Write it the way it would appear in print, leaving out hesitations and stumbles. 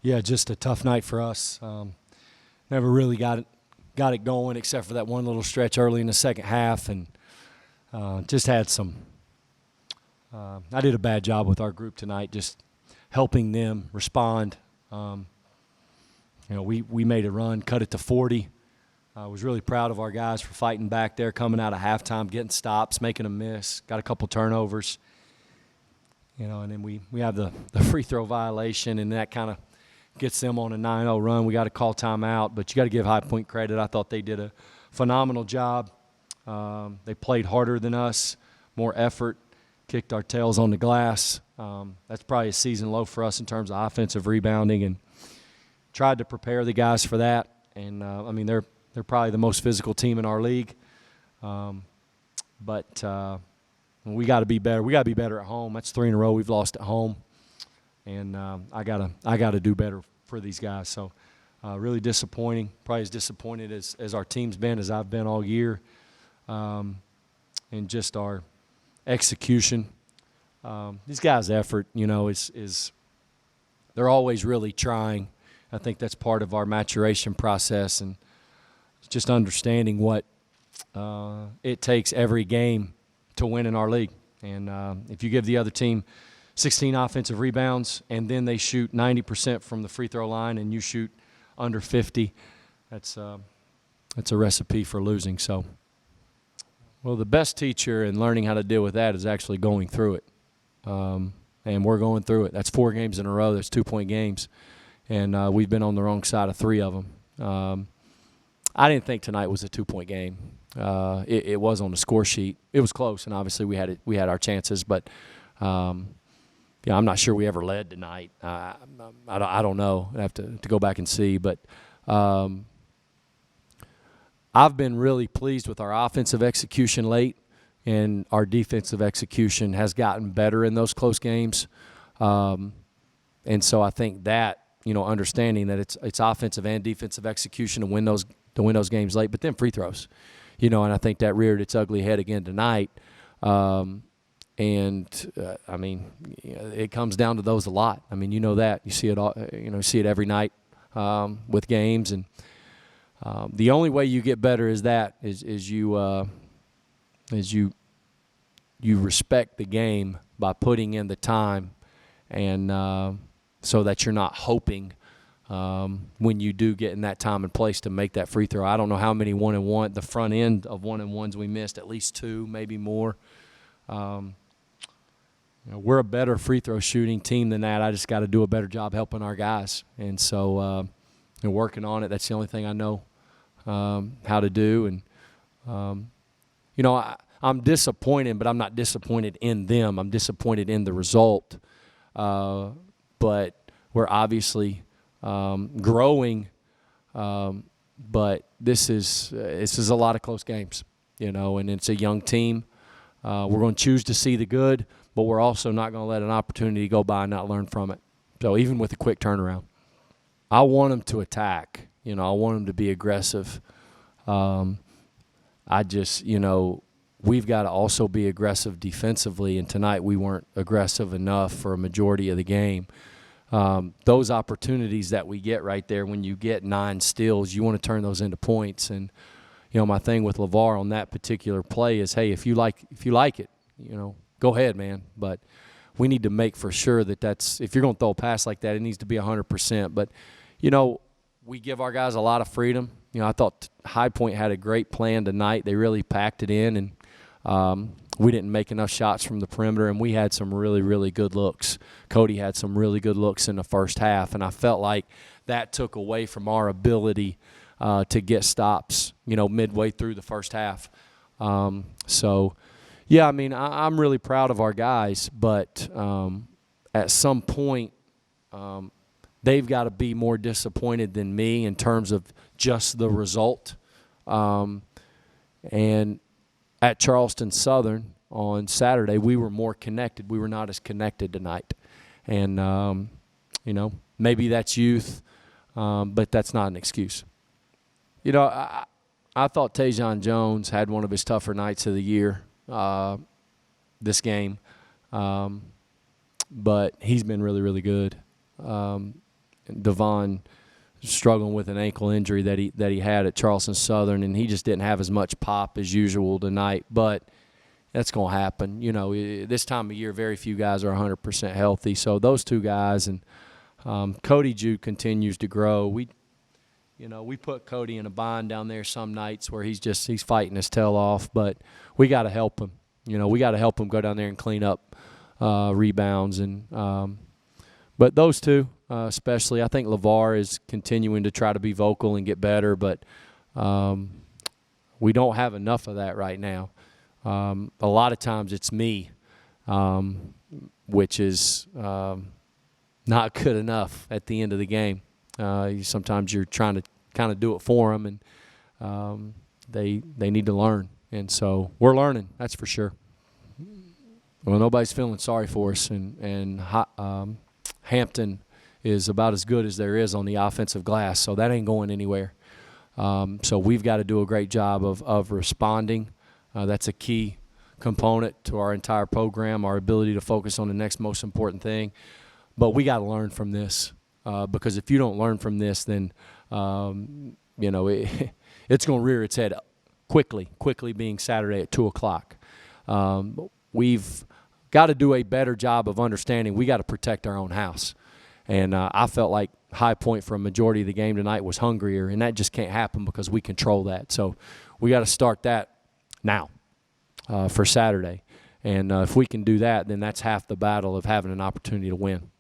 Yeah, just a tough night for us. Never really got it going except for that one little stretch early in the second half, and just had some. I did a bad job with our group tonight, just helping them respond. We made a run, cut it to 40. I was really proud of our guys for fighting back there, coming out of halftime, getting stops, making a miss, got a couple turnovers. And then we have the free throw violation, and that kind of gets them on a 9-0 run. We got to call timeout, but you got to give High Point credit. I thought they did a phenomenal job. They played harder than us, more effort, kicked our tails on the glass. That's probably a season low for us in terms of offensive rebounding, and tried to prepare the guys for that. And, they're probably the most physical team in our league. But we got to be better. We got to be better at home. That's 3 in a row we've lost at home. And I gotta do better for these guys. So really disappointing. Probably as disappointed as our team's been, as I've been all year, and just our execution. These guys' effort, is they're always really trying. I think that's part of our maturation process, and just understanding what it takes every game to win in our league. And if you give the other team 16 offensive rebounds, and then they shoot 90% from the free throw line, and you shoot under 50. That's a recipe for losing. So, well, the best teacher in learning how to deal with that is actually going through it, and we're going through it. That's 4 games in a row. That's 2-point games, and we've been on the wrong side of 3 of them. I didn't think tonight was a 2-point game. It was on the score sheet. It was close, and obviously we had our chances, but. I'm not sure we ever led tonight. I don't know. I have to go back and see. But I've been really pleased with our offensive execution late, and our defensive execution has gotten better in those close games. And so I think that, understanding that it's offensive and defensive execution to win those games late, but then free throws, and I think that reared its ugly head again tonight. It comes down to those a lot. You know that. You see it all. See it every night with games, and the only way you get better is you respect the game by putting in the time, and so that you're not hoping when you do get in that time and place to make that free throw. I don't know how many 1-and-1, the front end of 1-and-1s we missed, at least 2, maybe more. We're a better free throw shooting team than that. I just got to do a better job helping our guys. And so working on it, that's the only thing I know how to do. And, I'm disappointed, but I'm not disappointed in them. I'm disappointed in the result. But we're obviously growing. But this is a lot of close games, and it's a young team. We're going to choose to see the good, but we're also not going to let an opportunity go by and not learn from it. So even with a quick turnaround, I want them to attack. I want them to be aggressive. We've got to also be aggressive defensively, and tonight we weren't aggressive enough for a majority of the game. Those opportunities that we get right there, when you get 9 steals, you want to turn those into points. And my thing with LeVar on that particular play is, hey, if you like it, go ahead, man. But we need to make for sure that's if you're going to throw a pass like that, it needs to be 100%. But, we give our guys a lot of freedom. I thought High Point had a great plan tonight. They really packed it in, and we didn't make enough shots from the perimeter, and we had some really, really good looks. Cody had some really good looks in the first half, and I felt like that took away from our ability to get stops, midway through the first half. I'm really proud of our guys, but at some point they've got to be more disappointed than me in terms of just the result. And at Charleston Southern on Saturday, we were more connected. We were not as connected tonight. And, maybe that's youth, but that's not an excuse. I thought Tajon Jones had one of his tougher nights of the year this game. But he's been really, really good. Devon struggling with an ankle injury that he had at Charleston Southern, and he just didn't have as much pop as usual tonight. But that's going to happen. You know, this time of year, very few guys are 100% healthy. So those two guys, and Cody Jude continues to grow. We put Cody in a bind down there some nights where he's fighting his tail off, but we got to help him. You know, we got to help him go down there and clean up rebounds. And but those two, especially, I think LeVar is continuing to try to be vocal and get better, but we don't have enough of that right now. A lot of times it's me, which is not good enough at the end of the game. Sometimes you're trying to kind of do it for them, and they need to learn. And so we're learning, that's for sure. Well, nobody's feeling sorry for us, and Hampton is about as good as there is on the offensive glass, so that ain't going anywhere. So we've got to do a great job of responding. That's a key component to our entire program, our ability to focus on the next most important thing. But we got to learn from this, because if you don't learn from this, then it's going to rear its head quickly being Saturday at 2 o'clock. We've got to do a better job of understanding we got to protect our own house. And I felt like High Point for a majority of the game tonight was hungrier, and that just can't happen because we control that. So we got to start that now for Saturday. And if we can do that, then that's half the battle of having an opportunity to win.